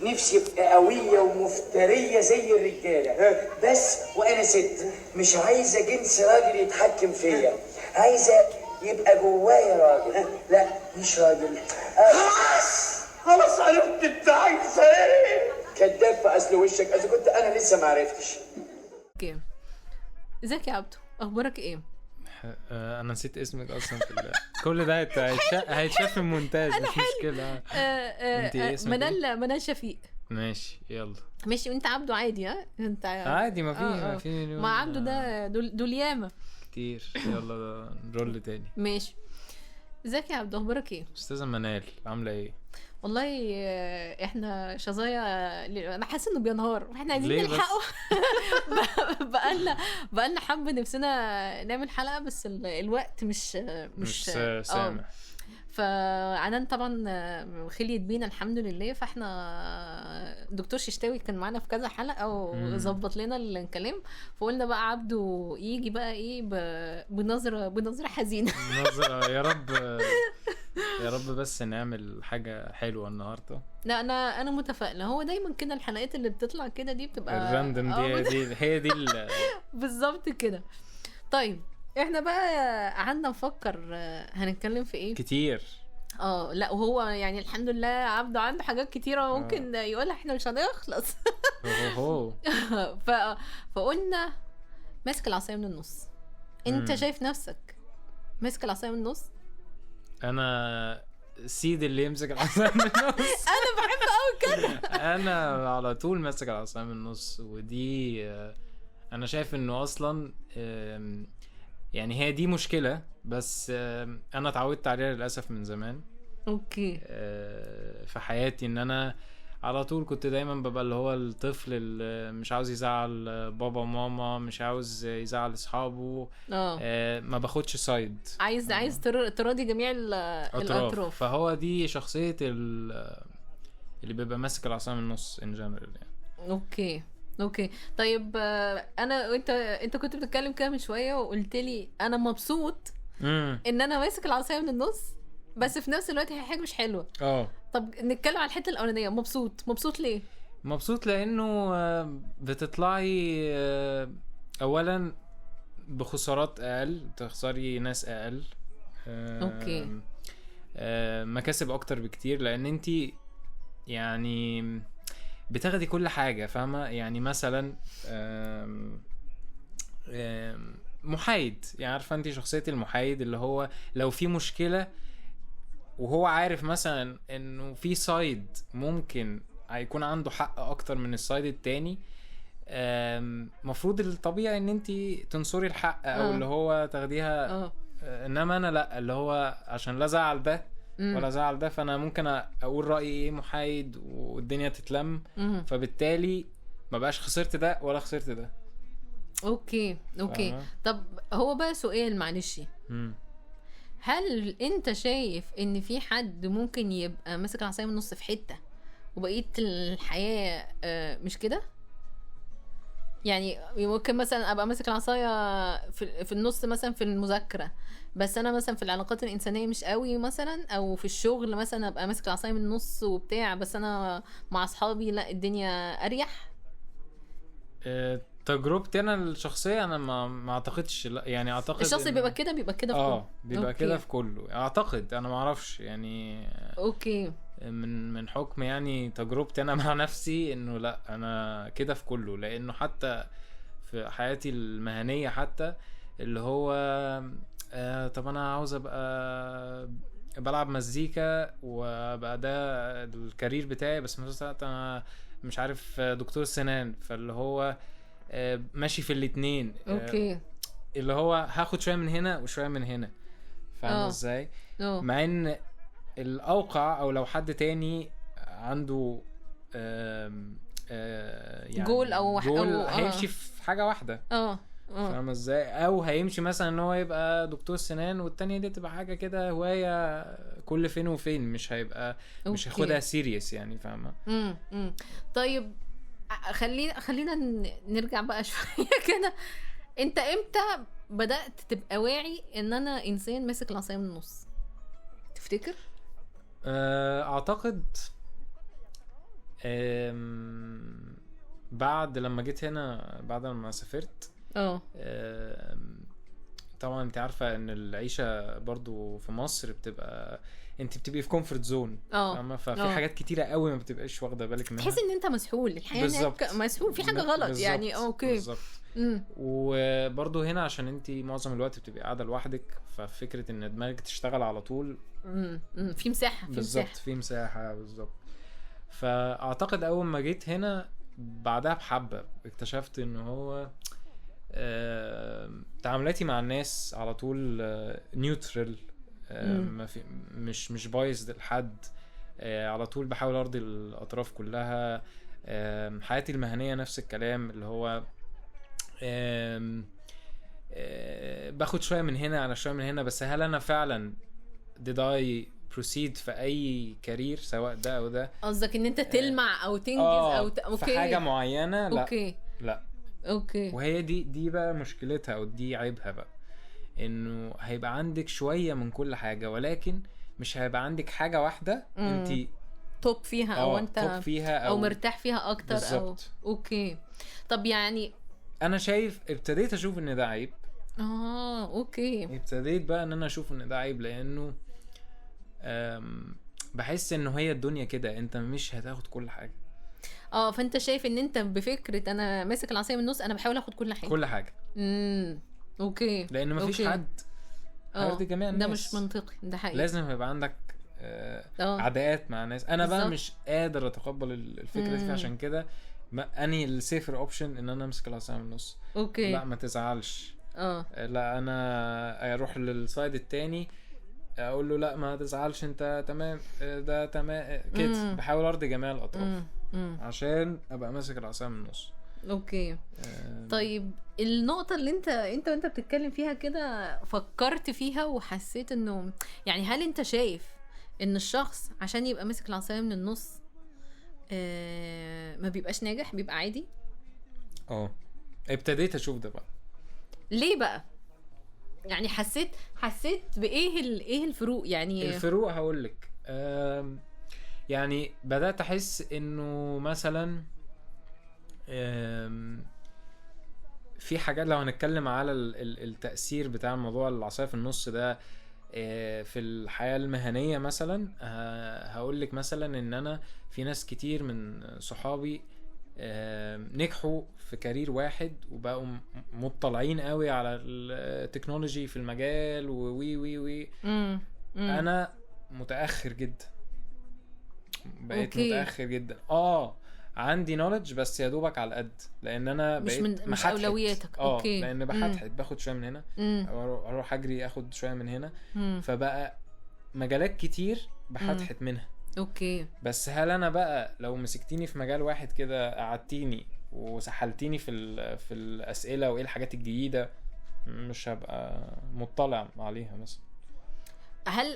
نفسي ابقى قويه ومفتريه زي الرجاله، بس وانا ست مش عايزه جنس راجل يتحكم فيا، عايزه يبقى جوايا راجل. لا مش راجل. خلاص عرفت انت عايزه ايه. كداب في اصل وشك، اذا كنت انا لسه ما عرفتش. اوكي، ازيك يا عبدو، اخبارك ايه؟ انا نسيت اسمك اصلا في كل ده هيتشاف في المونتاج، مش مشكله. انت ايه اسمك؟ منال شفيق. ماشي يلا ماشي، وانت عبدو عادي؟ ها انت عادي، ما في مليون. ما عبدو ده دول ياما كتير. يلا رول تاني. ماشي. ازيك يا عبدو، اخبارك ايه؟ استاذه منال عامله ايه؟ والله احنا شظايا، انا حاسه انه بينهار واحنا عايزين نلحقه. بقالنا حبه نفسنا نعمل حلقه، بس الوقت مش سامح. فعنان طبعا خليت بينا الحمد لله، فاحنا دكتور ششتاوي كان معانا في كذا حلقه وظبط لنا الكلام، فقلنا بقى عبده يجي بقى ايه بنظره حزينه. نظره يا رب يا رب بس نعمل حاجه حلوه النهارده. لا انا متفائله، هو دايما كده الحلقات اللي بتطلع كده دي بتبقى الراندم دي هي دي بالظبط كده. طيب احنا بقى قعدنا نفكر هنتكلم في ايه كتير. لا وهو يعني الحمد لله عبده عنده حاجات كتيره ممكن يقولها، احنا مش هنخلص. فقلنا ماسك العصايه من النص. انت شايف نفسك ماسك العصايه من النص؟ انا سيد اللي يمسك العصايه من النص. انا بحب قوي كده. انا على طول ماسك العصايه من النص، ودي انا شايف انه اصلا يعني هي دي مشكله، بس انا اتعودت عليها للاسف من زمان. اوكي. في حياتي ان انا على طول كنت دايما ببقى اللي هو الطفل اللي مش عاوز يزعل بابا وماما، مش عاوز يزعل اصحابه. ما باخدش سايد، عايز تراضي جميع الاطراف. فهو دي شخصية اللي بيبقى ماسك العصا من النص ان جنرال يعني. اوكي طيب. انا انت كنت بتتكلم كده من شويه وقلت لي انا مبسوط ان انا ماسك العصايه من النص، بس في نفس الوقت هي حاجه مش حلوه. طب نتكلم على الحته الاولانيه. مبسوط ليه؟ مبسوط لانه بتطلعي اولا بخسارات اقل، تخسري ناس اقل. اوكي. مكاسب اكتر بكتير، لان انتي يعني بتاخدي كل حاجة، فاهمة؟ يعني مثلا محايد، يعني عارفة انتي شخصية المحايد اللي هو لو في مشكلة وهو عارف مثلا انه في سايد ممكن هيكون عنده حق اكتر من السايد التاني، مفروض الطبيعي ان انتي تنصري الحق او اللي هو تاخديها. انما انا لا، اللي هو عشان لا زعل ده ولا زعل ده، فانا ممكن اقول رأيي ايه محايد والدنيا تتلم، فبالتالي ما بقاش خسرت ده ولا خسرت ده. اوكي. طب هو بقى سؤال معلش، هل انت شايف ان في حد ممكن يبقى ماسك العصايه من النص في حته وبقيه الحياه مش كده؟ يعني ممكن مثلا ابقى ماسك العصايه في النص مثلا في المذاكره، بس انا مثلا في العلاقات الانسانيه مش قوي مثلا، او في الشغل مثلا ابقى ماسك العصايه من النص وبتاع، بس انا مع اصحابي لا الدنيا اريح. تجربتي انا الشخصيه، انا ما اعتقدش، لا يعني اعتقد الشخص بيبقى كده في كله. بيبقى كده في كله اعتقد، انا ما اعرفش يعني. اوكي. من حكم يعني تجربتي انا مع نفسي انه لا، انا كده في كله، لانه حتى في حياتي المهنيه حتى اللي هو طب انا عاوز ابقى بلعب مزيكا وابقى ده الكارير بتاعي، بس في نفس الوقت انا مش عارف دكتور سنان، فاللي هو ماشي في الاتنين. اوكي. اللي هو هاخد شويه من هنا وشويه من هنا، فاهم ازاي؟ مع ان الاوقع او لو حد تاني عنده يعني جول او هيمشي في حاجه واحده، فاهم ازاي؟ او هيمشي مثلا ان هو يبقى دكتور سنان، والتانية دي تبقى حاجه كده هوايه كل فين وفين، مش هيبقى مش هياخدها سيريس يعني، فاهمه؟ طيب خلينا نرجع بقى شويه كده. انت امتى بدأت تبقى واعي ان انا انسان ماسك العصايه من النص تفتكر؟ اعتقد بعد لما جيت هنا، بعد لما سافرت طبعا انت عارفه ان العيشه برضو في مصر بتبقى انت بتبقي في كومفورت زون، فاهمه؟ ففي حاجات كتيره قوي ما بتبقاش واخده بالك منها، تحس ان انت مسحول الحياه هناك، مسحول في حاجه غلط يعني. اوكي بالظبط. وبرضو هنا عشان انت معظم الوقت بتبقي قاعده لوحدك، ففكره ان دماغك تشتغل على طول في مساحه، بالظبط، في مساحه بالظبط. فاعتقد اول ما جيت هنا بعدها بحبه اكتشفت ان هو تعاملاتي مع الناس على طول نيوترال، ما في مش بايظ لحد، على طول بحاول ارضي الاطراف كلها. حياتي المهنيه نفس الكلام، اللي هو باخد شويه من هنا على شويه من هنا، بس هل انا فعلا did I proceed في اي كارير سواء ده او ده؟ قصدك ان انت تلمع او تنجز او اوكي في حاجه معينه؟ لا اوكي لا اوكي. وهي دي بقى مشكلتها، او دي عيبها بقى، انه هيبقى عندك شويه من كل حاجه، ولكن مش هيبقى عندك حاجه واحده انت توب فيها او انت توب فيها أو مرتاح فيها اكتر بالزبط. او اوكي. طب يعني انا شايف ابتديت اشوف ان ده عيب. اوكي. ابتديت بقى ان انا اشوف ان ده عيب، لانه بحس انه هي الدنيا كده، انت مش هتاخد كل حاجه. فانت شايف ان انت بفكره انا ماسك العصايه من النص، انا بحاول اخد كل حاجه. اوكي. لان مفيش حد هيرضي جميع الناس، ده مش منطقي، ده حقيقي. لازم يبقى عندك عداءات مع ناس. انا بقى مش قادر اتقبل الفكره دي، عشان كده اني السيفر اوبشن ان انا امسك العصايه من النص. اوكي. لا ما تزعلش، لا انا اروح للسايد التاني اقول له لا ما تزعلش انت تمام، ده تمام كده. بحاول ارضي جميع الاطراف عشان ابقى ماسك العصايه من النص. اوكي. طيب النقطه اللي انت وانت بتتكلم فيها كده فكرت فيها وحسيت انه يعني هل انت شايف ان الشخص عشان يبقى ماسك العصايه من النص ما بيبقاش ناجح، بيبقى عادي؟ ابتديت اشوف ده بقى. ليه بقى؟ يعني حسيت بايه الفروق؟ يعني الفروق هقولك، يعني بدأت احس انه مثلا في حاجات، لو هنتكلم على التأثير بتاع الموضوع العصاية في النص ده في الحياة المهنية مثلا، هقولك مثلا ان انا في ناس كتير من صحابي نجحوا في كارير واحد وبقوا مطلعين قوي على التكنولوجي في المجال وي وي وي. انا متأخر جدا، بقيت متأخر جدا. عندي نوليدج بس يا دوبك على قد، لان انا بقيت مش اولوياتك. اوكي. لان باخد شويه من هنا، اروح اجري اخد شويه من هنا، فبقى مجالات كتير بحتحت منها. اوكي. بس هل انا بقى لو مسكتيني في مجال واحد كده، قعدتيني وسحلتيني في الاسئله وايه الحاجات الجديده، مش هبقى مطلع عليها مثلا.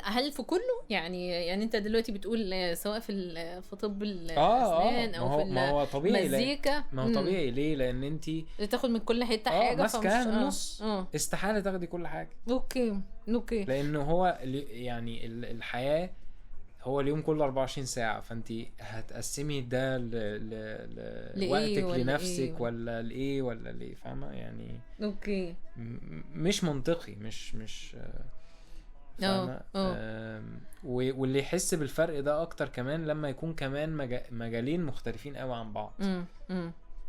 هل في كله يعني انت دلوقتي بتقول سواء في طب الاسنان او في المزيكا؟ ما هو طبيعي. ليه؟ لان انت تاخد من كل حته حاجه، ماسكاها من النص. استحاله تاخدي كل حاجه. اوكي. لانه هو يعني الحياه هو اليوم كله 24 ساعه، فانت هتقسمي ده لوقتك لنفسك ولا لايه ولا ليه، فاهمه يعني؟ اوكي. مش منطقي، مش فاهمة؟ واللي يحس بالفرق ده اكتر كمان لما يكون كمان مجالين مختلفين قوي عن بعض.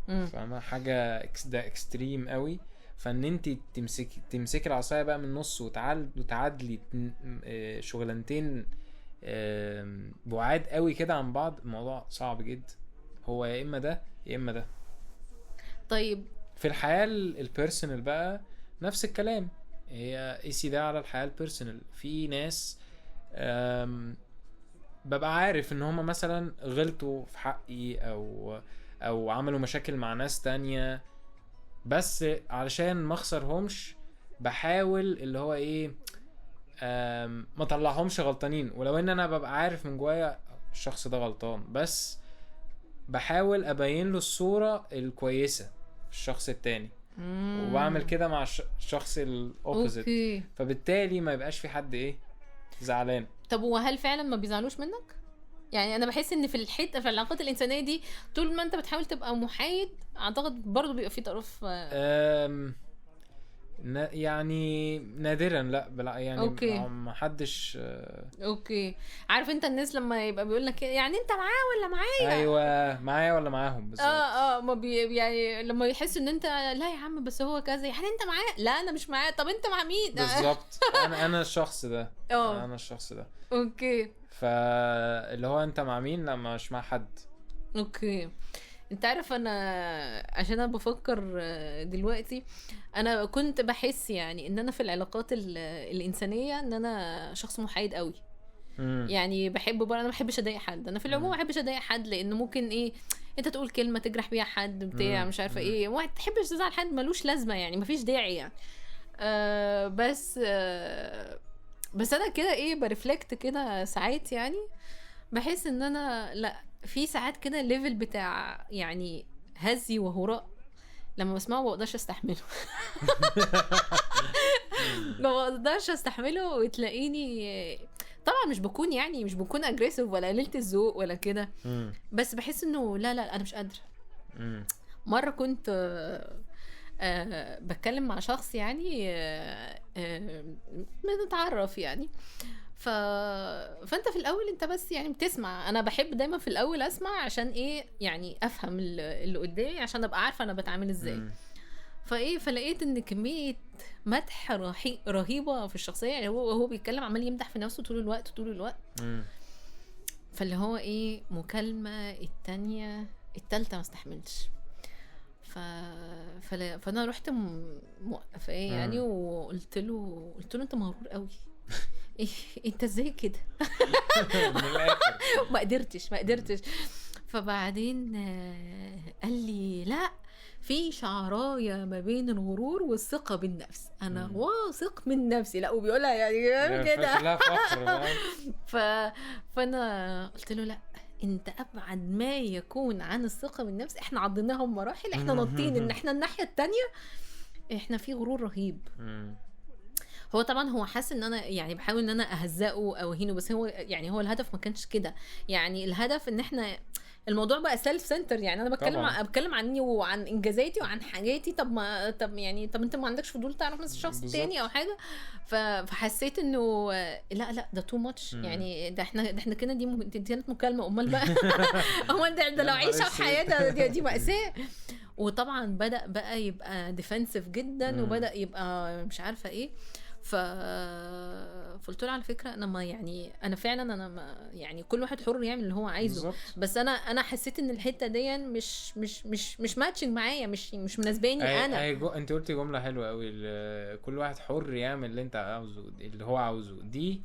فاهمة؟ حاجة ده اكستريم قوي، فان انت تمسكي العصاية بقى من النص وتعادلي شغلانتين بعاد قوي كده عن بعض، الموضوع صعب جدا. هو يا اما ده يا اما ده. طيب في الحياة البيرسونال بقى نفس الكلام، هي قيسي ده على الحياة البيرسونال. في ناس ببقى عارف ان هما مثلا غلطوا في حقي او عملوا مشاكل مع ناس تانية، بس علشان ما اخسرهمش بحاول اللي هو ايه ما طلعهمش غلطانين، ولو ان انا ببقى عارف من جوايا الشخص ده غلطان، بس بحاول ابين له الصورة الكويسة في الشخص التاني. وبعمل كده مع الشخص الاوبوزيت، فبالتالي ما يبقاش في حد زعلان. طب وهل فعلا ما بيزعلوش منك؟ يعني انا بحس ان في الحته في العلاقات الانسانيه دي طول ما انت بتحاول تبقى محايد اعتقد برضو بيبقى في طرف يعني نادرا، لا يعني أوكي. ما حدش اوكي. عارف انت الناس لما يبقى بيقول لك يعني انت معاه ولا معايا؟ ايوه معايا ولا معاهم بالظبط. ما يعني لما يحس ان انت لا يا عم بس هو كذا، يعني انت معاه؟ لا انا مش معاه. طب انت مع مين؟ بالظبط. انا الشخص ده. انا الشخص ده. اوكي. فاللي هو انت مع مين؟ لا مش مع حد. اوكي. انت عارف انا عشان انا بفكر دلوقتي انا كنت بحس يعني ان انا في العلاقات الانسانيه ان انا شخص محايد قوي. يعني بحب انا ما بحبش اضايق حد. انا في العموم ما بحبش اضايق حد لانه ممكن ايه انت تقول كلمه تجرح بيها حد بتاع مش عارفه ايه. واحد تحبش تزعل حد ملوش لازمه يعني مفيش داعي يعني. بس انا كده ايه برفلكت كده ساعات يعني بحس ان انا لا في ساعات كده الليفل بتاع يعني هزي وهراء لما بسمعه ما بقدرش استحمله. ما بقدرش استحمله. وتلاقيني طبعا مش بكون اجريسيف ولا قليلة الذوق ولا كده بس بحس انه لا انا مش قادره. مره كنت بتكلم مع شخص يعني بنتعرف يعني فانت في الاول انت بس يعني بتسمع. انا بحب دايما في الاول اسمع عشان ايه يعني افهم اللي قدامي عشان ابقى عارفه انا بتعامل ازاي. فلقيت ان كميه مدح رهيبه في الشخصيه. يعني هو بيتكلم عمال يمدح في نفسه طول الوقت فاللي هو ايه مكالمه التانية التالتة ما استحملتش. فانا رحت موقفه ايه يعني وقلت له انت مغرور قوي. إيه انت ازاي كده؟ ما قدرتش. فبعدين قال لي لا في شعرايه ما بين الغرور والثقه بالنفس. انا واثق من نفسي. لا وبيقولها يعني كده. لا فخر. فانا قلت له لا انت ابعد ما يكون عن الثقه بالنفس. احنا عضيناهم مراحل. احنا نطين ان احنا الناحيه التانية احنا في غرور رهيب. هو طبعا هو حاسس ان انا يعني بحاول ان انا اهزقه او اهينه بس هو يعني هو الهدف ما كانش كده. يعني الهدف ان احنا الموضوع بقى سيلف سنتر. يعني انا بتكلم عني وعن انجازاتي وعن حاجاتي. طب انت ما عندكش فضول تعرف مثلا شخص تاني او حاجه؟ فحسيت انه لا ده تو ماتش. يعني ده احنا كده دي كانت مكالمه. امال بقى امال ده لو عيشه وحياه دي مأساة. وطبعا بدأ بقى يبقى ديفنسيف جدا وبدأ يبقى مش عارفه ايه. فقلت له على فكره انا فعلا انا يعني كل واحد حر يعمل اللي هو عايزه بالزبط. بس انا حسيت ان الحته دي مش ماتشنج معايا مش مناسباني. انت قلتي جمله حلوه قوي. كل واحد حر يعمل اللي انت عاوزه اللي هو عاوزه. دي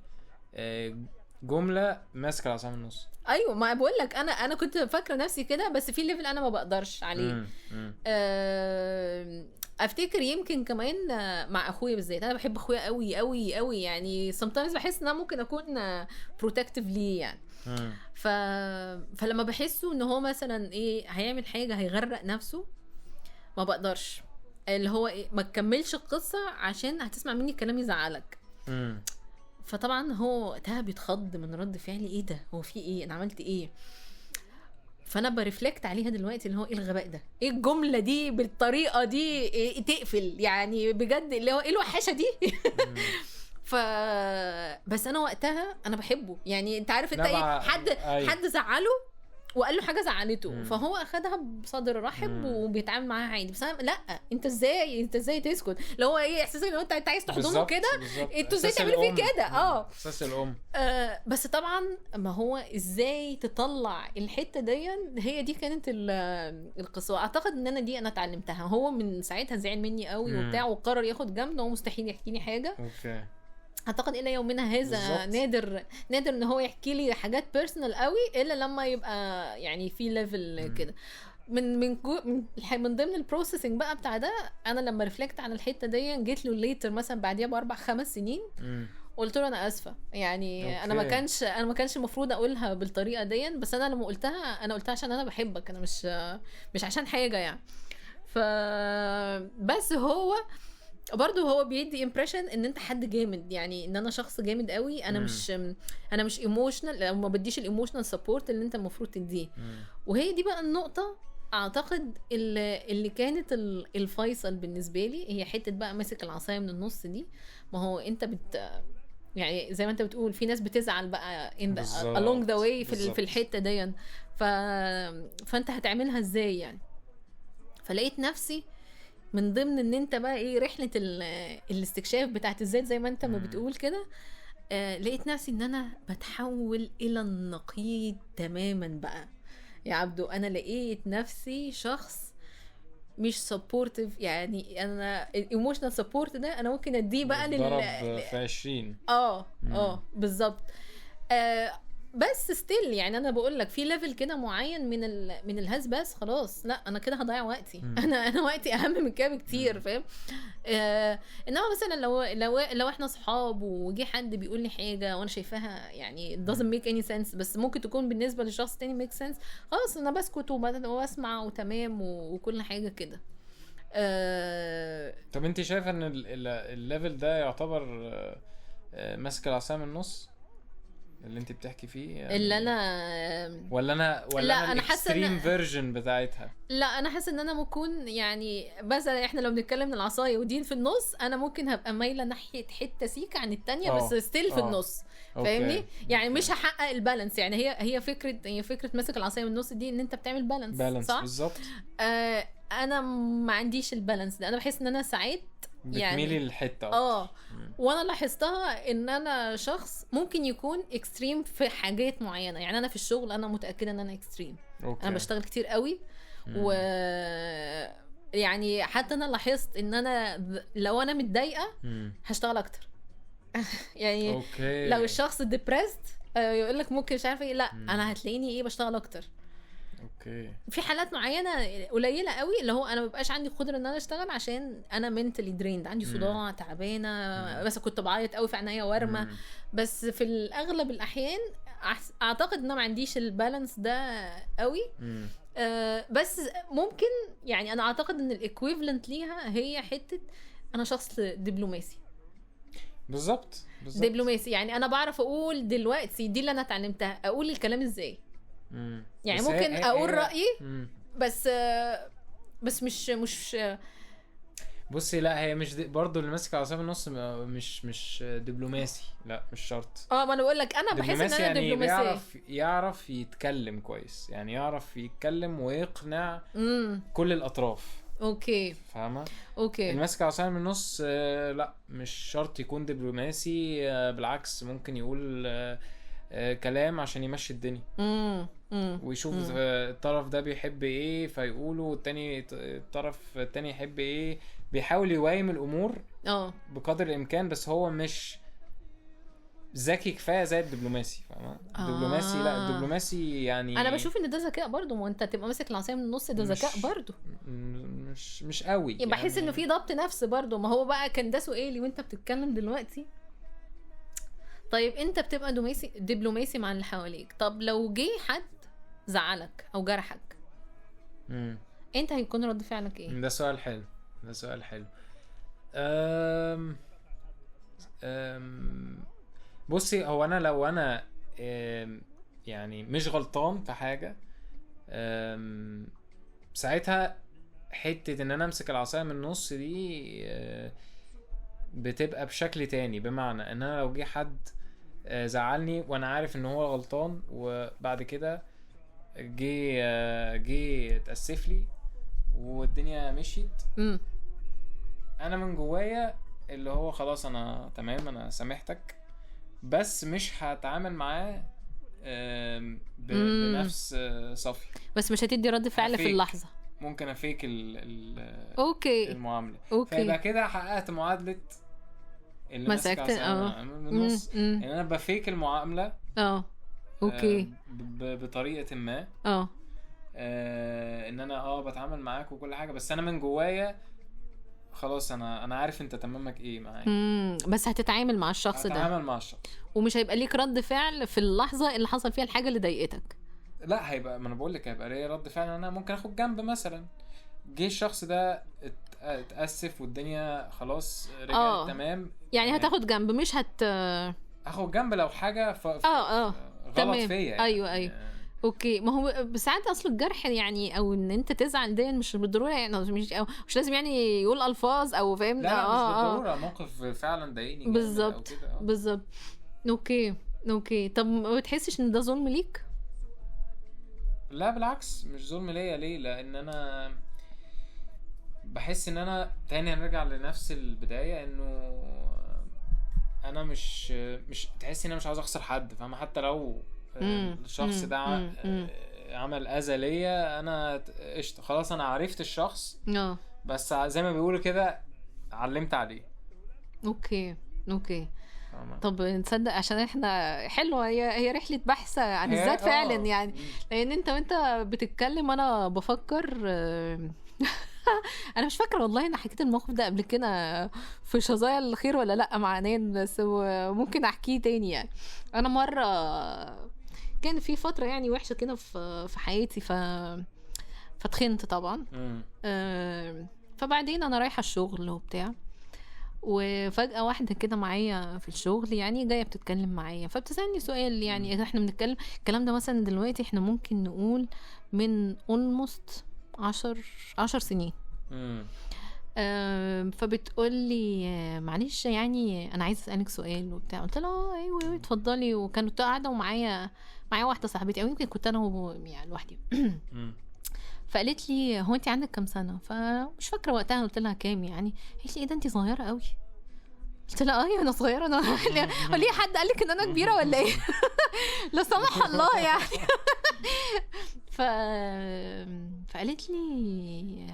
جمله ماسكه العصا من النص. ايوه ما بقول لك انا كنت فاكره نفسي كده بس في ليفل انا ما بقدرش عليه. افتكر يمكن كمان مع اخويا بالذات. انا بحب اخويا قوي قوي قوي يعني sometimes بحس ان انا ممكن اكون protective ليه يعني. فلما بحسه ان هو مثلا ايه هيعمل حاجه هيغرق نفسه ما بقدرش. اللي هو ايه ما تكملش القصه عشان هتسمع مني كلام يزعلك. فطبعا هو وقتها بيتخض من رد فعلي. ايه ده؟ هو في ايه؟ انا عملت ايه؟ فانا برفلكت عليها دلوقتي اللي هو ايه الغباء ده؟ ايه الجمله دي بالطريقه دي؟ إيه تقفل يعني بجد اللي هو ايه الوحشه دي؟ بس انا وقتها انا بحبه يعني. انت عارف انت ايه حد زعله وقال له حاجه زعلته فهو اخدها بصدر رحب وبيتعامل معاها عادي. بس لا انت ازاي تسكت؟ اللي هو ايه احساسك ان انت عايز تحضنه كده؟ انتوا ازاي تعملوا فيه كده؟ اساس الام. بس طبعا ما هو ازاي تطلع الحته دي هي دي كانت القصه. اعتقد ان انا اتعلمتها. هو من ساعتها زعل مني قوي وبتاع وقرر ياخد جنب. هو مستحيل يحكي لي حاجه. اوكي. اعتقد الى يومنا هذا نادر ان هو يحكي لي حاجات بيرسونال قوي الا لما يبقى يعني في ليفل كده. من ضمن البروسيسنج بقى بتاع ده. انا لما ريفلكت عن الحته دي جيت له ليتر مثلا بعديها ب4-5 سنين قلت له انا اسفه يعني. أوكي. انا ما كانش المفروض اقولها بالطريقه دي بس انا لما قلتها عشان انا بحبك. انا مش عشان حاجه يعني. بس هو برضو هو بيدي امبريشن ان انت حد جامد، يعني ان انا شخص جامد قوي، انا مش ايموشنال، ما بديش الايموشنال سبورت اللي انت المفروض تديه. وهي دي بقى النقطه اعتقد اللي كانت الفيصل بالنسبه لي، هي حته بقى ماسك العصايه من النص دي. ما هو انت يعني زي ما انت بتقول في ناس بتزعل بقى along the way في الحته دي، فانت هتعملها ازاي يعني. فلقيت نفسي من ضمن ان انت بقى ايه رحله الاستكشاف بتاعت الذات زي ما انت ما بتقول كده، لقيت نفسي ان انا بتحول الى النقيض تماما بقى يا عبدو. انا لقيت نفسي شخص مش سبورتيف، يعني انا الايموشنال سبورت ده انا ممكن اديه بقى في 20 بالظبط. بس ستيل يعني انا بقول لك في ليفل كده معين من الهاز، بس خلاص لا انا كده هضيع وقتي. انا وقتي اهم من كده بكتير، فاهم؟ انما مثلا لو احنا صحاب وجي حد بيقول لي حاجه وانا شايفاها يعني it doesn't make any sense، بس ممكن تكون بالنسبه لشخص تاني make sense، خلاص انا بسكت واسمع وتمام وكل حاجه كده. طب انت شايفه ان الليفل ده يعتبر ماسك العصا من النص اللي انت بتحكي فيه يعني؟ اللي انا ولا انا الاكستريم فيرجن بتاعتها؟ لا انا حاسه ان انا ممكن يعني مثلا احنا لو بنتكلم من العصايه ودين في النص، انا ممكن هبقى مايله ناحيه حته سيكه عن التانية بس ستيل في النص، فاهمني؟ يعني مش هحقق البالانس. يعني هي فكره ماسك العصايه من النص دي ان انت بتعمل بالانس صح بالظبط. انا ما عنديش البالانس ده. انا بحس ان انا ساعات يعني بتميلي الحته وانا لاحظتها ان انا شخص ممكن يكون اكستريم في حاجات معينه. يعني انا في الشغل انا متاكده ان انا اكستريم. انا بشتغل كتير قوي و يعني حتى انا لاحظت ان انا لو انا متضايقه هشتغل اكتر. يعني لو الشخص ديبرست يقول لك ممكن مش عارفه ايه، لا انا هتلاقيني ايه بشتغل اكتر. في حالات معينه قليله قوي اللي هو انا ما بقاش عندي قدره ان انا اشتغل عشان انا منتلي دريند، عندي صداع تعبانه، بس كنت بعيط قوي في عينيا وارمه. بس في الاغلب الاحيان اعتقد ان انا ما عنديش البالانس ده قوي. بس ممكن يعني انا اعتقد ان الايكويفالنت ليها هي حته انا شخص دبلوماسي. بالظبط دبلوماسي، يعني انا بعرف اقول دلوقتي دي اللي انا اتعلمتها، اقول الكلام ازاي. يعني بس ممكن اقول رايي بس مش بصي لا هي مش برضو اللي ماسك العصا في النص مش دبلوماسي، لا مش شرط. ما انا بقول لك انا بحس ان انا يعني دبلوماسي يعرف يتكلم كويس، يعني يعرف يتكلم ويقنع كل الاطراف. اوكي فاهمه؟ اوكي. الماسك العصا من النص لا مش شرط يكون دبلوماسي، بالعكس ممكن يقول كلام عشان يمشي الدنيا ويشوف الطرف ده بيحب ايه فيقوله، والتاني الطرف التاني يحب ايه، بيحاول يوايم الامور بقدر الامكان، بس هو مش ذكي كفايه زي الدبلوماسي. فاهمه؟ الدبلوماسي لا الدبلوماسي يعني انا بشوف ان ده ذكاء برضو، ما انت تبقى ماسك العصايه من النص ده ذكاء برضو مش قوي يعني بحس انه في ضبط نفس برضو. ما هو بقى كان ده سؤالي وانت بتتكلم دلوقتي. طيب انت بتبقى دبلوماسي مع اللي حواليك، طب لو جه حد زعلك او جرحك انت هيكون رد فعلك ايه؟ ده سؤال حلو. بصي هو انا لو انا يعني مش غلطان في حاجه، ساعتها حته ان انا امسك العصايه من النص دي بتبقى بشكل تاني. بمعنى ان انا لو جه حد زعلني وانا عارف ان هو غلطان، وبعد كده جه اتأسف لي والدنيا مشيت، انا من جوايا اللي هو خلاص انا تمام، انا سامحتك، بس مش هتعامل معاه بنفس صفي. بس مش هتدي رد فعل في اللحظه، ممكن افيك اوكي المعامله. اوكي. فيبقى كده حققت معادله اللي ماسك من النص، ان انا بفيك المعامله اوكي بطريقه ما ان انا بتعامل معاك وكل حاجه، بس انا من جوايا خلاص انا عارف انت تمامك ايه معايا. بس هتتعامل مع الشخص ده، هتعامل مع الشخص، ومش هيبقى ليك رد فعل في اللحظه اللي حصل فيها الحاجه اللي ضايقتك. لا هيبقى، ما انا بقول لك هيبقى ليه رد فعل. انا ممكن اخد جنب مثلا، جه الشخص ده اتاسف والدنيا خلاص رجعت تمام يعني هتاخد جنب، مش اخد جنب لو حاجه غلط تمام. فيا يعني. ايوه اوكي. ما هو ساعات اصل الجرح يعني، او ان انت تزعل ده مش بالضروره يعني، مش لازم يعني يقول الفاظ او فاهم. لا مش بالضروره، موقف فعلا ضايقني بالظبط بالظبط. اوكي طب ما بتحسش ان ده ظلم ليك؟ لا بالعكس، مش ظلم ليا. ليه؟ لان انا بحس ان انا تاني هنرجع لنفس البدايه، انه انا مش تحس ان انا مش عاوز اخسر حد، فاهمه؟ حتى لو الشخص ده عمل اذى ليا، انا قشطه خلاص، انا عرفت الشخص بس زي ما بيقولوا كده علمت عليه. اوكي طب نصدق عشان احنا حلوه هي رحله بحث عن الذات فعلا يعني. لان انت بتتكلم انا بفكر انا مش فاكره والله انا حكيت الموقف ده قبل كده في شظايا الخير ولا لا مع نان، بس ممكن احكيه تاني يعني. انا مره كان في فتره يعني وحشه كده في حياتي، فتخنت طبعا. فبعدين انا رايحه الشغل وبتاع، وفجأة واحدة كده معايا في الشغل يعني جاية بتتكلم معايا، فبتسألني سؤال يعني احنا بنتكلم الكلام ده مثلا دلوقتي احنا ممكن نقول من almost 10 سنين. فبتقول لي معلش يعني انا عايز اسالك سؤال وبتاع. قلت لها ايوه اتفضلي. وكانت قاعده ومعايا واحده صاحبتي، او يمكن كنت انا يعني لوحدي. فقالت لي هو انت عندك كام سنه؟ فمش فاكره وقتها قلت لها كام يعني. قالت لي ايه ده انت صغيره قوي. قلت لها انا صغيره؟ انا ليه حد قال لك ان انا كبيره ولا ايه؟ لا سمح الله يعني. فقالت لي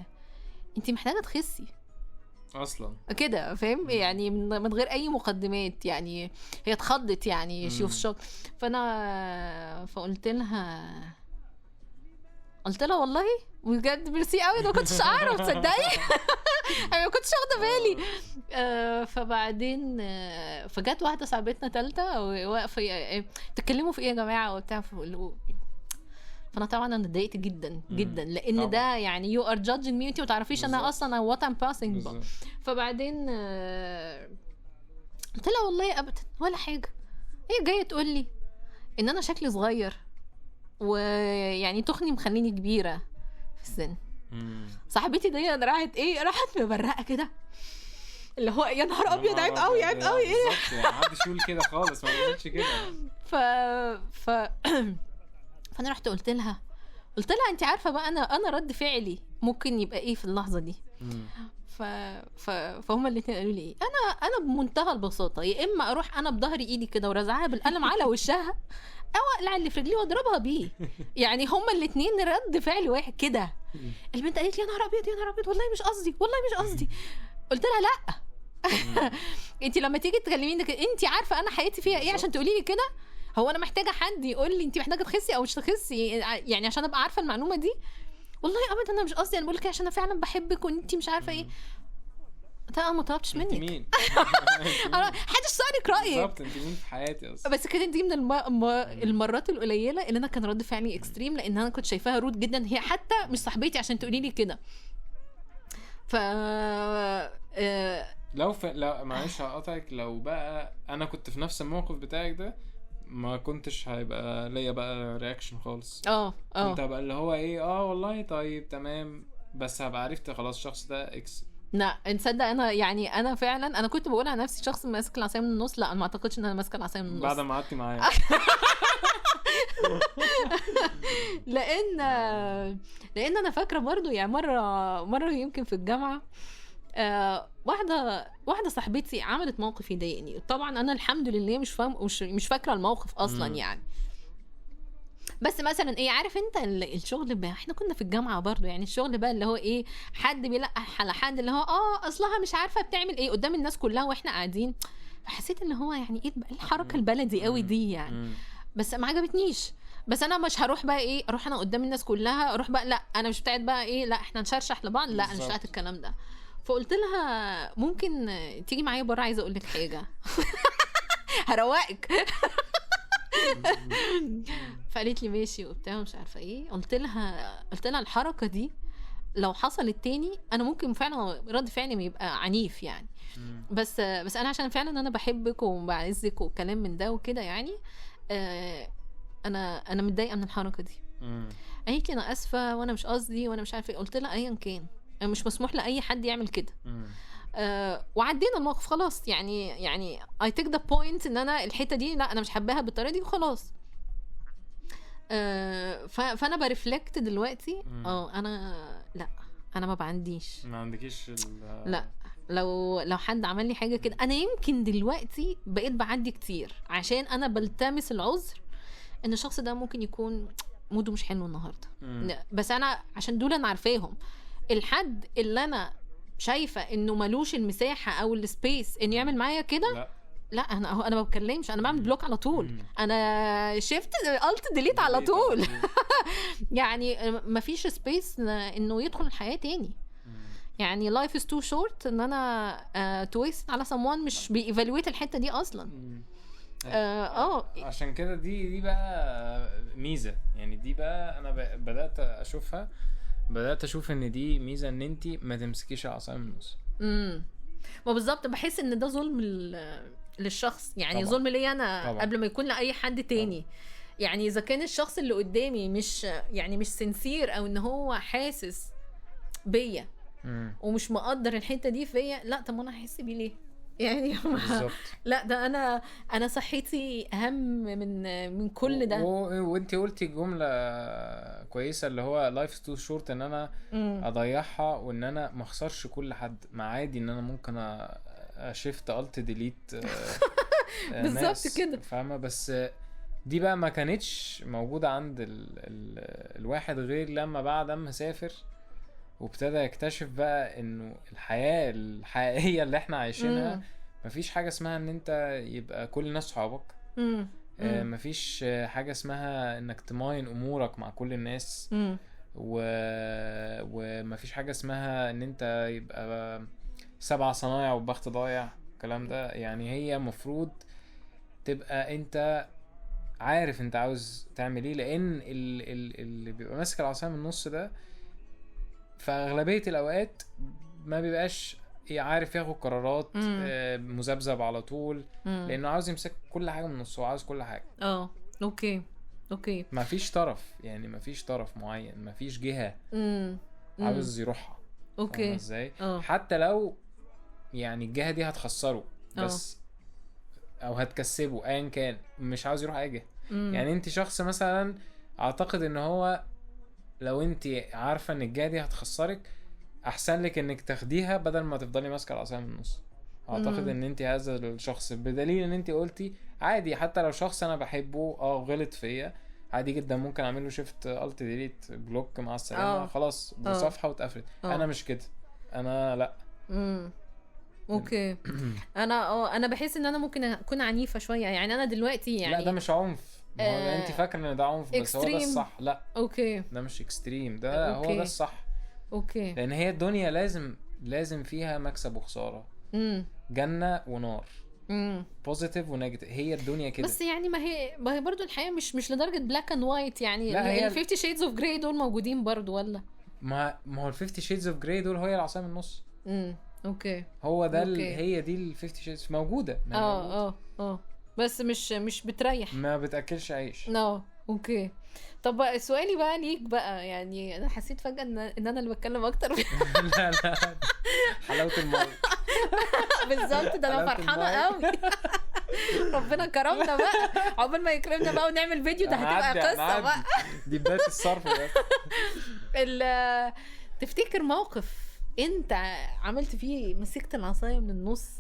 انت محتاجه تخسي اصلا كده، فاهم يعني؟ من غير اي مقدمات يعني. هي اتخضت يعني، شوف شوك. فقلت لها والله بجد ميرسي قوي، ما كنتش اعرف تصدقي. انا ما كنتش واخده بالي. فبعدين فجت واحده صاحبتنا ثالثه واقفه تتكلموا في ايه يا جماعه وبتاع. فانا طبعا انا اتضايقت جدا جدا، لان طبعا ده يعني يو ار جادجينج مي، انت ما تعرفيش انا اصلا وات ام باسنج. فبعدين قلت لها والله ابدا ولا حاجه. هي جايه تقول لي ان انا شكلي صغير، ويعني تخني مخليني كبيره في السن. صاحبتي دي راحت مبرقه كده، اللي هو يا نهار ابيض عيب قوي ايه بالظبط يعني. محدش يقول كده خالص، ما بيقولش كده. فانا رحت قلت لها انت عارفه بقى انا رد فعلي ممكن يبقى ايه في اللحظه دي؟ فهم الاثنين قالوا لي ايه؟ انا بمنتهى البساطه يا اما اروح انا بظهري ايدي كده ورزعها بالقلم على وشها، او اقلع اللي في رجلي واضربها بيه. يعني هما الاثنين رد فعل واحد كده. البنت قالت لي يا نهار ابيض والله مش قصدي. قلت لها لا. انت لما تيجي تكلميني انت عارفه انا حياتي فيها ايه عشان تقولي لي كده؟ هو انا محتاجه حد يقول لي انت محتاجه تخسي او مش تخسي يعني عشان ابقى عارفه المعلومه دي؟ والله ابدا انا مش قصدي، انا بقول لك عشان انا فعلا بحبك وانت مش عارفه ايه. انا ما طلبتش منك. انت مين؟ حدش سألك رايك بالظبط. انت مين في حياتي اصلا؟ بس كانت دي من المرات القليله اللي انا كان رد فعلي اكستريم، لان انا كنت شايفاها رود جدا. هي حتى مش صاحبتي عشان تقولي لي كده. لو معلش هقطعك، لو بقى انا كنت في نفس الموقف بتاعك ده ما كنتش هيبقى ليا بقى رياكشن خالص. كنت هبقى اللي هو ايه والله طيب تمام، بس هبقى عرفت خلاص الشخص ده اكس. لا نصدق انا يعني انا فعلا انا كنت بقول على نفسي شخص ماسك العصايه من النص. لا انا ما اعتقدش ان انا ماسكه العصايه من النص بعد ما قعدتي معايا. لان انا فاكره برضو يعني مره يمكن في الجامعه واحده صاحبتي عملت موقف يضايقني. طبعا انا الحمد لله مش فاكره الموقف اصلا يعني. بس مثلا ايه، عارف انت الشغل بقى احنا كنا في الجامعه برضو يعني، الشغل بقى اللي هو ايه، حد بيلقح على حد اللي هو اصلها مش عارفه بتعمل ايه قدام الناس كلها واحنا قاعدين. فحسيت اللي هو يعني ايه الحركه البلدي قوي دي يعني. بس ما عجبتنيش. بس انا مش هروح بقى ايه اروح انا قدام الناس كلها اروح بقى، لا انا مش بتاعت بقى ايه، لا احنا نشرشح لبعض، لا انا مش بتاعت الكلام ده. فقلت لها ممكن تيجي معايا بره، عايزه اقول لك حاجه. هروقك. فقالت لي ماشي وبتاع مش عارفه ايه. قلت لها الحركه دي لو حصل التاني انا ممكن فعلا رد فعلي يبقى عنيف يعني. بس انا عشان فعلا انا بحبك وبعزك وكلام من ده وكده يعني، انا متضايقه من الحركه دي. قالت لي انا اسفه وانا مش قصدي وانا مش عارفه ايه. قلت لها ايا كان مش مسموح لاي حد يعمل كده. وعدينا الموقف خلاص يعني I take the point ان انا الحته دي لا انا مش حباها بالطريقه دي وخلاص. فانا برفلكت دلوقتي انا ما عنديش، ما عندكيش لا. لو حد عمل لي حاجه كده انا يمكن دلوقتي بقيت بعدي كتير عشان انا بلتمس العذر ان الشخص ده ممكن يكون موده مش حلو النهارده. بس انا عشان دول انا عارفاهم، الحد اللي انا شايفه انه ملوش المساحه او السبيس انه يعمل معايا كده لا انا ما بتكلمش، انا بعمل بلوك على طول. انا شفت الت ديليت على طول. يعني مفيش سبيس انه يدخل الحياه تاني. يعني life is too short ان انا تويست على someone مش بييفالويت الحته دي اصلا. عشان كده دي بقى ميزه يعني. دي بقى انا بدات اشوف ان دي ميزه، ان انت ما تمسكيش العصايه من النص. ما بالظبط بحس ان ده ظلم للشخص يعني. طبعا. ظلم ليا انا طبعا. قبل ما يكون لاي حد تاني طبعا. يعني اذا كان الشخص اللي قدامي مش سنسير او ان هو حاسس بيا ومش مقدر الحته دي فيا، لا طب انا هحس بيه ليه يعني؟ لا ده انا صحتي اهم من كل ده. وانت قلتي جمله كويسه اللي هو لايف تو شورت، ان انا اضيعها وان انا ما اخسرش كل حد. ما عادي ان انا ممكن اشيفت الت ديليت بالظبط كده، فاهمه؟ بس دي بقى ما كانتش موجوده عند الواحد غير لما بعد ما سافر وابتدى يكتشف بقى انه الحياة الحقيقية اللي احنا عايشينها مفيش حاجة اسمها ان انت يبقى كل الناس صحابك. مفيش حاجة اسمها انك تماين امورك مع كل الناس. ومفيش حاجة اسمها ان انت يبقى 7 صنايع وبخت ضايع الكلام ده. يعني هي مفروض تبقى انت عارف انت عاوز تعمل ايه، لان اللي بيبقى ماسك العصاية من النص ده فاغلبيه الاوقات ما بيبقاش عارف ياخد قرارات، مذبذب على طول، لانه عاوز يمسك كل حاجه من النص وعاوز كل حاجه. اوكي ما فيش طرف يعني، ما فيش طرف معين، ما فيش جهه عاوز يروحها. اوكي ازاي؟ حتى لو يعني الجهه دي هتخسره بس او هتكسبه ايا كان، مش عاوز يروح اي جهه. يعني انت شخص مثلا اعتقد ان هو لو انت عارفه ان الجهه دي هتخسرك احسن لك انك تاخديها بدل ما تفضلي ماسكه العصايه من النص. اعتقد ان انت هذا الشخص، بدليل ان انت قلتي عادي حتى لو شخص انا بحبه غلط فيا عادي جدا ممكن اعمل له شيفت الت ديليت بلوك مع السلامه خلاص وصفحه واتقفلت. انا مش كده، انا لا. اوكي. انا بحس ان انا ممكن اكون عنيفه شويه يعني. انا دلوقتي يعني لا ده مش عنف. انت فاكره ان ده عنف بس هو ده الصح. لا اوكي ده مش اكستريم، ده هو ده الصح. اوكي لان هي الدنيا لازم فيها مكسب وخساره، جنه ونار، بوزيتيف ونيجاتيف. هي الدنيا كده. بس يعني ما هي برضو الحياه مش لدرجه بلاك اند وايت يعني. ال 50 شيدز اوف جراي دول موجودين برضو ولا؟ ما هو ال 50 شيدز اوف جراي دول هي العصايه من النص. اوكي هو ده هي دي ال 50 شيدز موجوده. بس مش بتريح، ما بتاكلش عيش. اوكي. طب سؤالي بقى ليك بقى، يعني انا حسيت فجاه ان انا اللي بتكلم اكتر. لا حلاوه المايك. بالظبط، ده انا فرحانه قوي. ربنا كرمنا بقى، عقبال ما يكرمنا بقى ونعمل فيديو ده هتبقى قصه بقى. دي بدايه الصرف بس. تفتكر موقف انت عملت فيه مسكت العصايه من النص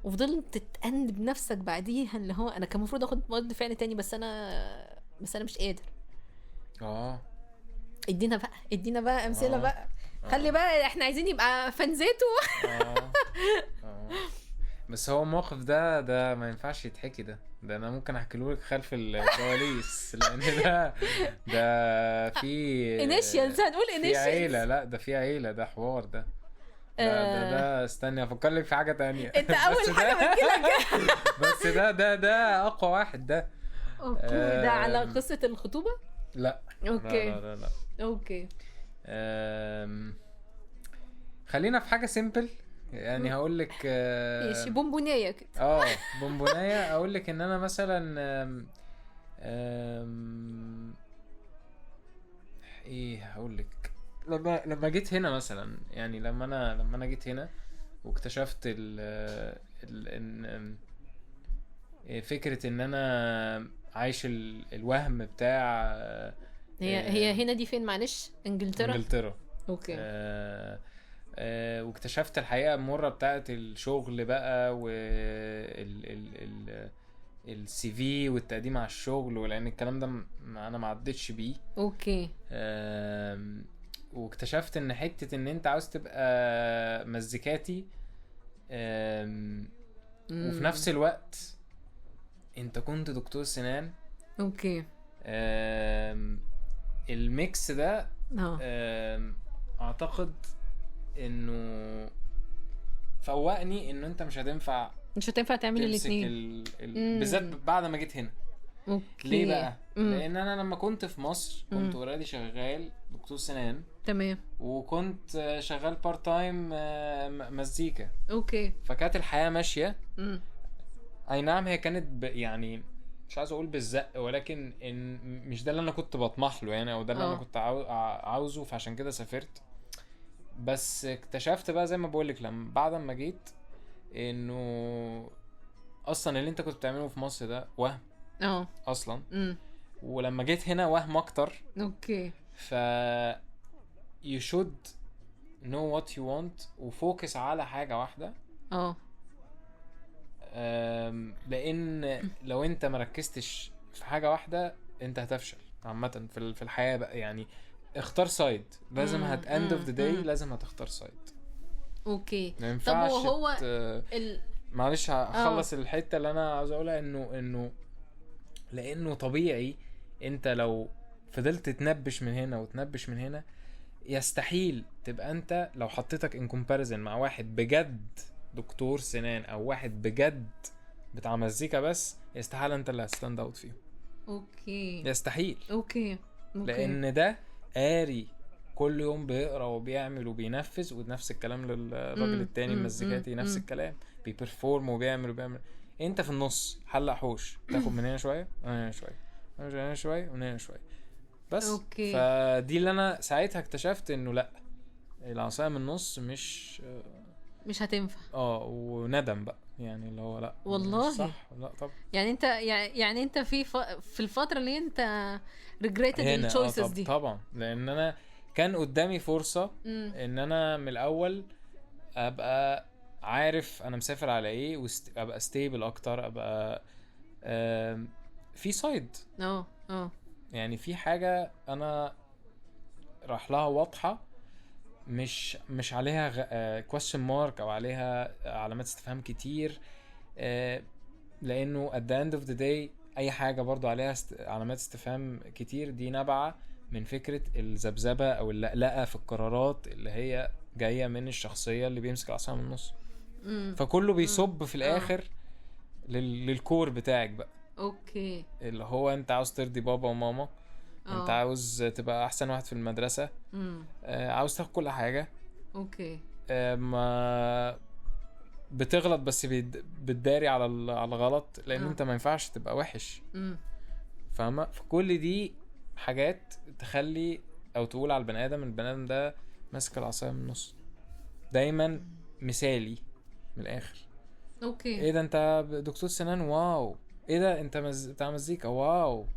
وفضلت تتأنب نفسك بعديها اللي هو انا كان المفروض اخد رد فعل تاني بس انا مش قادر؟ ادينا بقى امثله بقى. خلي بقى احنا عايزين يبقى فانزيتو. بس هو الموقف ده ما ينفعش يتحكي. ده انا ممكن احكي لك خلف الكواليس. لان ده في انيشيالز، هنقول انيشيالز. في عيله، لا ده في عيله، ده حوار ده. ده استني افكر لك في حاجه تانية. انت اول حاجه بتجيلك. بس ده اقوى واحد ده. اوكي. ده على قصه الخطوبه؟ لا اوكي لا. اوكي. خلينا في حاجه سيمبل يعني. هقول لك ايش بونبونيه كده. بونبونيه. اقول لك ان انا مثلا ايه هقول لك، لما جيت هنا مثلا، يعني لما انا جيت هنا واكتشفت ان فكره ان انا عايش الوهم بتاع هي هنا دي فين معلش؟ انجلترا. اوكي. واكتشفت الحقيقه المره بتاعت الشغل بقى السي في والتقديم على الشغل، ولان الكلام ده انا ما عدتش بيه. اوكي. واكتشفت ان حته ان انت عاوز تبقى مزيكاتي وفي نفس الوقت انت كنت دكتور سنان. اوكي. الميكس ده اعتقد انه فوقني انه انت مش هتنفع تعمل الاثنين بالذات بعد ما جيت هنا. اوكي. ليه بقى؟ لان انا لما كنت في مصر كنت اوريدي شغال دكتور سنان. تمام. وكنت شغال بارت تايم مزيكا. اوكي. فكانت الحياه ماشيه. اي نعم هي كانت يعني مش عايز اقول بالزق، ولكن إن مش ده اللي انا كنت بطمح له يعني، او ده اللي انا كنت عاوزه، فعشان كده سافرت. بس اكتشفت بقى زي ما بقولك لما بعد ما جيت انه اصلا اللي انت كنت بتعمله في مصر ده وهم اصلا. ولما جيت هنا وهم اكتر. اوكي. ف you should know what you want وفوكس على حاجة واحدة. لان لو انت مركزتش في حاجة واحدة انت هتفشل عامة في الحياة بقى يعني. اختار سايد، لازم end of the day لازم هتختار سايد. اوكي. طب وهو معلش هخلص الحتة اللي انا عاوز اقولها انه لانه طبيعي انت لو فضلت تنبش من هنا وتنبش من هنا يستحيل تبقى انت لو حطيتك ان كومباريزن مع واحد بجد دكتور سنان او واحد بجد بتاع مزيكا بس، يستحيل انت اللي هتستاند اوت فيه. اوكي. يستحيل. اوكي. لان ده قاري كل يوم بيقرا وبيعمل وبينفذ، ونفس الكلام للراجل التاني المزيكاتي نفس الكلام بيبرفورم وبيعمل. انت في النص حلق حوش، تاخد من هنا شويه ومن هنا شويه ومن هنا شويه ومن هنا شويه بس. أوكي. فدي اللي انا ساعتها اكتشفت انه لا، العصايه من النص مش هتنفع. وندم بقى يعني اللي هو لا والله صح. لا طب يعني انت يعني انت في الفتره اللي انت regretted التشويسز دي. طبعا لان انا كان قدامي فرصه ان انا من الاول ابقى عارف انا مسافر على ايه وابقى ستيبل اكتر، ابقى في سايد يعني في حاجه انا راح لها واضحه، مش عليها question mark او عليها علامات استفهام كتير. لانه at the end of the day اي حاجه برضو عليها علامات استفهام كتير دي نابعه من فكره الذبذبه او اللقلقه في القرارات اللي هي جايه من الشخصيه اللي بيمسك العصايه من النص. فكله بيصب في الاخر للكور بتاعك بقى. اوكي. اللي هو انت عاوز ترضي بابا وماما، انت عاوز تبقى احسن واحد في المدرسه، عاوز تاخد كل حاجه. اوكي. ما بتغلط بس بتداري على الغلط لان انت ما ينفعش تبقى وحش. فاهمه؟ فكل دي حاجات تخلي او تقول على البني ادم ده ماسك العصايه من النص دايما، مثالي من الاخر. اوكي. ايه ده انت دكتور سنان، واو. ايه ده انت بتاع مزيكا، واو.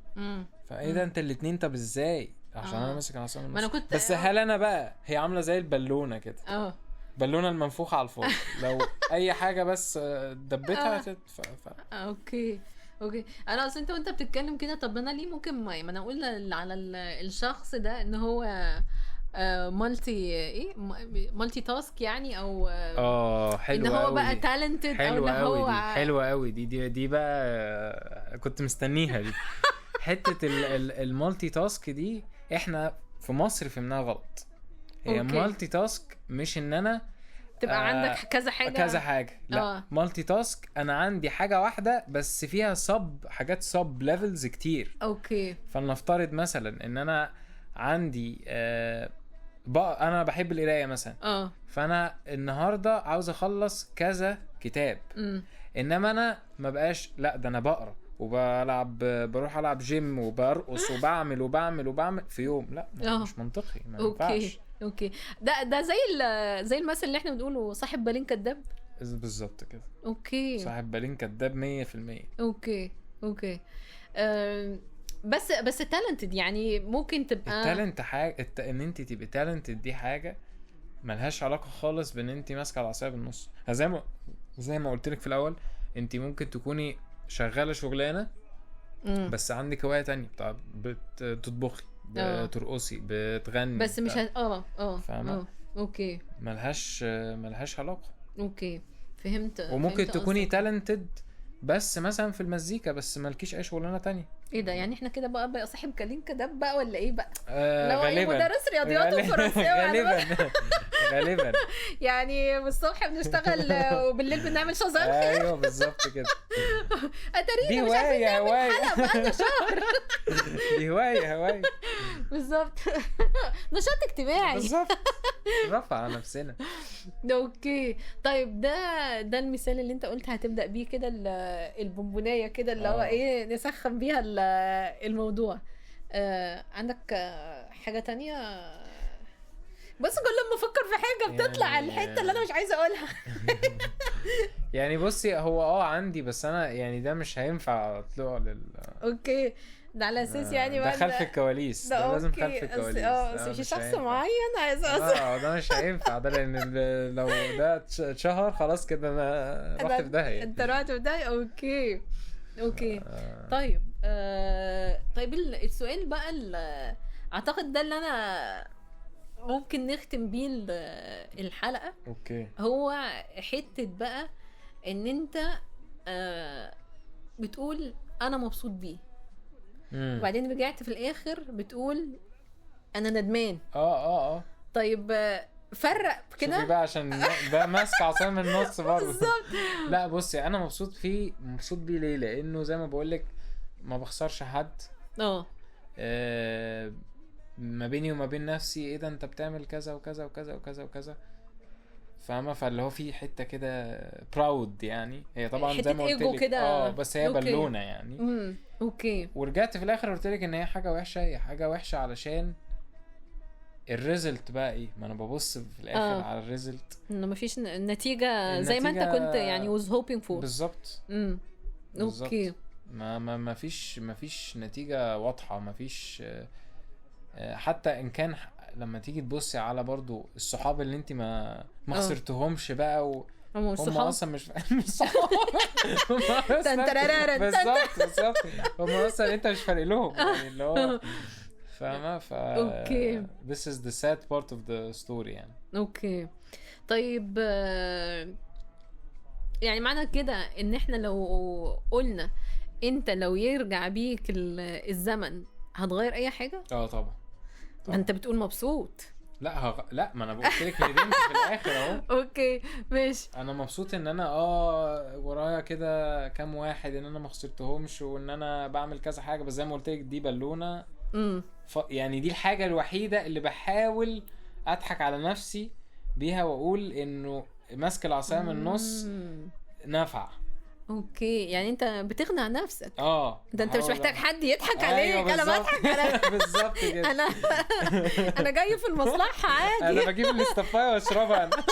فايه ده انت الاتنين، طب ازاي؟ عشان انا ماسك العصايه من النص. بس هل انا بقى هي عامله زي البالونه كده، بالونه المنفوخه على الفاضي. لو اي حاجه بس دبتها اوكي. انا اصلا انت وانت بتتكلم كده، طب انا ليه ممكن ما انا اقول على الشخص ده ان هو مالتي تاسك يعني، او حلو ان هو قوي بقى تالنتد، او ان هو حلوه قوي دي بقى كنت مستنيها دي. حته المالتي تاسك دي احنا في مصر فهمناها غلط. هي مالتي تاسك مش ان انا تبقى عندك كذا حاجه، لا. مالتي تاسك انا عندي حاجه واحده بس فيها حاجات سب ليفلز كتير. اوكي. فلنفترض مثلا ان انا عندي بقى انا بحب القرايه مثلا، فانا النهارده عاوز اخلص كذا كتاب. انما انا ما بقاش لا ده انا بقرا وبلعب، بروح العب جيم وبرقص وبعمل في يوم. لا مش منطقي، ما ينفعش. اوكي ده زي المثل اللي احنا بنقوله صاحب بالين كداب. بالظبط كده. اوكي صاحب بالين كداب 100%. اوكي بس تالنتد يعني ممكن تبقى التالنت حاجه، ان انت تبقي تالنتد دي حاجه ملهاش علاقه خالص بان انت ماسكه العصايه بالنص. زي ما قلت لك في الاول، انت ممكن تكوني شغاله شغلانه بس عندك هوايه تانية، بتطبخي، بترقصي، بتغني، بس مش فاهمه؟ اوكي ملهاش علاقه. اوكي فهمت. وممكن تكوني تالنتد بس مثلا في المزيكا، بس مالكيش اي شغلانه تانية. ايه ده يعني احنا كده بقى صاحب كلين كداب بقى ولا ايه بقى؟ لو غالبا مدرس رياضيات وفرنساوي غالبا يعني الصبح بنشتغل وبالليل بنعمل شذر. ايوه بالظبط كده. دي هوايه بقى شهر. دي هوايه بالظبط. نشاط اجتماعي بالظبط، رفع على نفسنا. اوكي طيب ده المثال اللي انت قلت هتبدأ بيه كده البونبونايه كده اللي هو ايه نسخن بيها الموضوع. عندك حاجة تانية؟ بس كل ما افكر في حاجة بتطلع يعني الحتة اللي انا مش عايزة اقولها. يعني بصي هو عندي، بس انا يعني ده مش هينفع اطلع اوكي ده على اساس يعني ده خلف الكواليس، ده لازم خلف الكواليس. مش شخص معين عايز ده مش هينفع ده، لان لو ده اتشهر خلاص كده انا رحت في داهيه. انت رحت في داهيه. اوكي طيب طيب السؤال بقى اعتقد ده اللي انا ممكن نختم بيه الحلقه. اوكي هو حته بقى ان انت بتقول انا مبسوط بيه، وبعدين رجعت في الاخر بتقول انا ندمان. طيب فرق كده شوفي بقى، عشان ده ماسك عصايه من النص برضه. بالظبط. لا بصي انا مبسوط بيه ليه؟ لانه زي ما بقولك ما بخسرش حد. ما بيني وما بين نفسي ايه ده انت بتعمل كذا وكذا وكذا وكذا وكذا، فاهمه؟ فاللي هو في حته كده براود يعني، هي طبعا زي ما قلت لك بس هي بالونه يعني. اوكي ورجعت في الاخر قلت لك ان هي حاجه وحشه، هي حاجه وحشه علشان الريزلت بقى ايه. ما انا ببص في الاخر على الريزلت انه مفيش نتيجه زي ما انت كنت يعني was hoping for. بالظبط. اوكي ما فيش نتيجه واضحه، ما فيش حتى ان كان لما تيجي تبصي على برضو الصحاب اللي انت ما خسرتهمش بقى هم اصلا مش صحاب. بالظبط هم اصلا انت مش فارق لهم يعني اللي هو فاهمه. اوكي this is the sad part of the story يعني. اوكي طيب يعني معنى كده ان احنا لو قلنا انت لو يرجع بيك الزمن هتغير اي حاجه؟ طبعا. انت بتقول مبسوط. لا ما انا قلت لك ندمت في الاخر اهو. اوكي ماشي. انا مبسوط ان انا ورايا كده كام واحد ان انا ما خسرتهمش، وان انا بعمل كذا حاجه، بس زي ما قلت لك دي بالونه. يعني دي الحاجه الوحيده اللي بحاول اضحك على نفسي بيها واقول انه ماسك العصايه من النص نفع. اوكي يعني انت بتقنع نفسك. ده انت مش محتاج حد يضحك عليك. انا بضحك على بالظبط كده. انا جاي في المصلحه عادي. انا بجيب الاستفايه واشربها انا.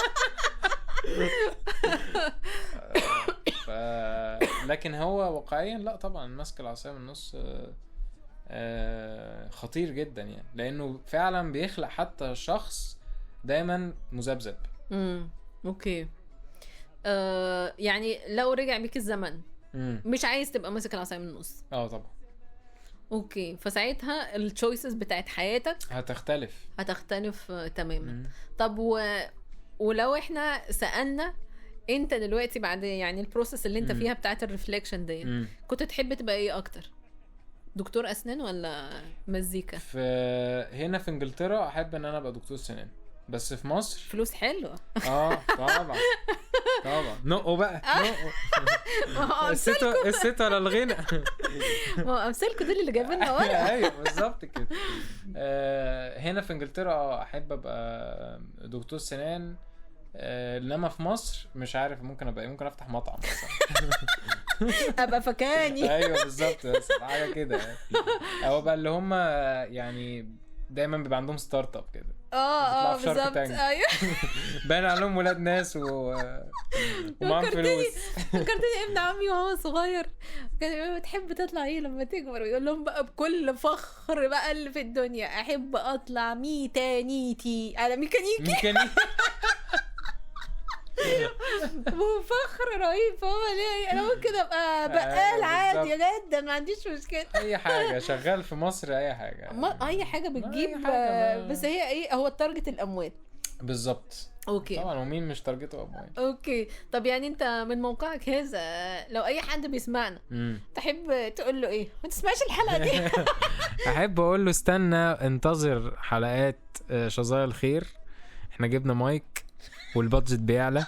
لكن هو واقعيا لا طبعا ماسك العصايه من النص خطير جدا يعني، لانه فعلا بيخلق حتى شخص دايما مذبذب. اوكي يعني لو رجع بيك الزمن مش عايز تبقى ماسك العصايه من النص؟ طبعا. اوكي فساعتها التشويسز بتاعت حياتك هتختلف تماما. طب ولو احنا سألنا انت دلوقتي بعد يعني البروسيس اللي انت فيها بتاعت الريفليكشن دي كنت تحب تبقى ايه اكتر؟ دكتور اسنان ولا مزيكا؟ هنا في انجلترا احب ان انا ابقى دكتور سنان، بس في مصر فلوس حلوه. طبعا طبعا نقوا بقى نقوا الست ولا الغنى. ما هو امثالكم دول اللي جايبيننا ورا. ايوه بالظبط كده. هنا في انجلترا احب ابقى دكتور سنان، انما في مصر مش عارف، ممكن افتح مطعم مثلا. ابقى فكاني. ايوه بالظبط، بس حاجه كده او بقى اللي هم يعني دايما بيبقى عندهم ستارت اب كده. بالظبط. ايوه باين عليهم ولاد ناس ومعاهم فلوس. فكرتني ابن عمي وهو صغير كان يقول تحب تطلع ايه لما تكبر، ويقول لهم بقى بكل فخر بقى اللي في الدنيا احب اطلع ميكانيكي. وفخر رهيب. فهو ليه انا ممكن ابقى بقال عادي جدا، ما عنديش مشكله. اي حاجه شغال في مصر، اي حاجه اي حاجه بتجيب. بس هي ايه هو التارجت الاموال بالظبط. اوكي طبعا، ومين مش تارجته اموال. اوكي طب يعني انت من موقعك هذا لو اي حد بيسمعنا تحب تقول له ايه؟ ما تسمعش الحلقه دي. احب اقول له استنى انتظر حلقات شظايا الخير، احنا جبنا مايك والبادجت بيعلى.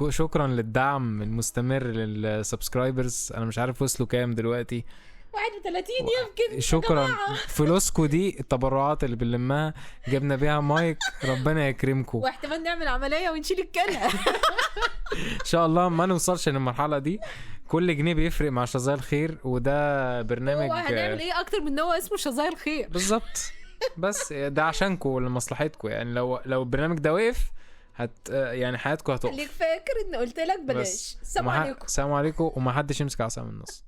وشكرا للدعم المستمر للسبسكرايبرز، انا مش عارف وصلوا كام دلوقتي، 31 يمكن. شكرا. فلوسكو دي التبرعات اللي بنلمها جبنا بيها مايك، ربنا يكرمكم. واحتمال نعمل عمليه ونشيل الكلى. ان شاء الله ما نوصلش للمرحله دي. كل جنيه بيفرق مع شظايا الخير، وده برنامج هنعمل ايه اكتر من ان هو اسمه شظايا الخير بالظبط. بس ده عشانكم ولمصلحتكم، يعني لو البرنامج ده وقف يعني حياتكم هتقف. خليك فاكر ان قلت لك بلاش. السلام عليكم. السلام عليكم، وما حدش يمسك عصا من النص.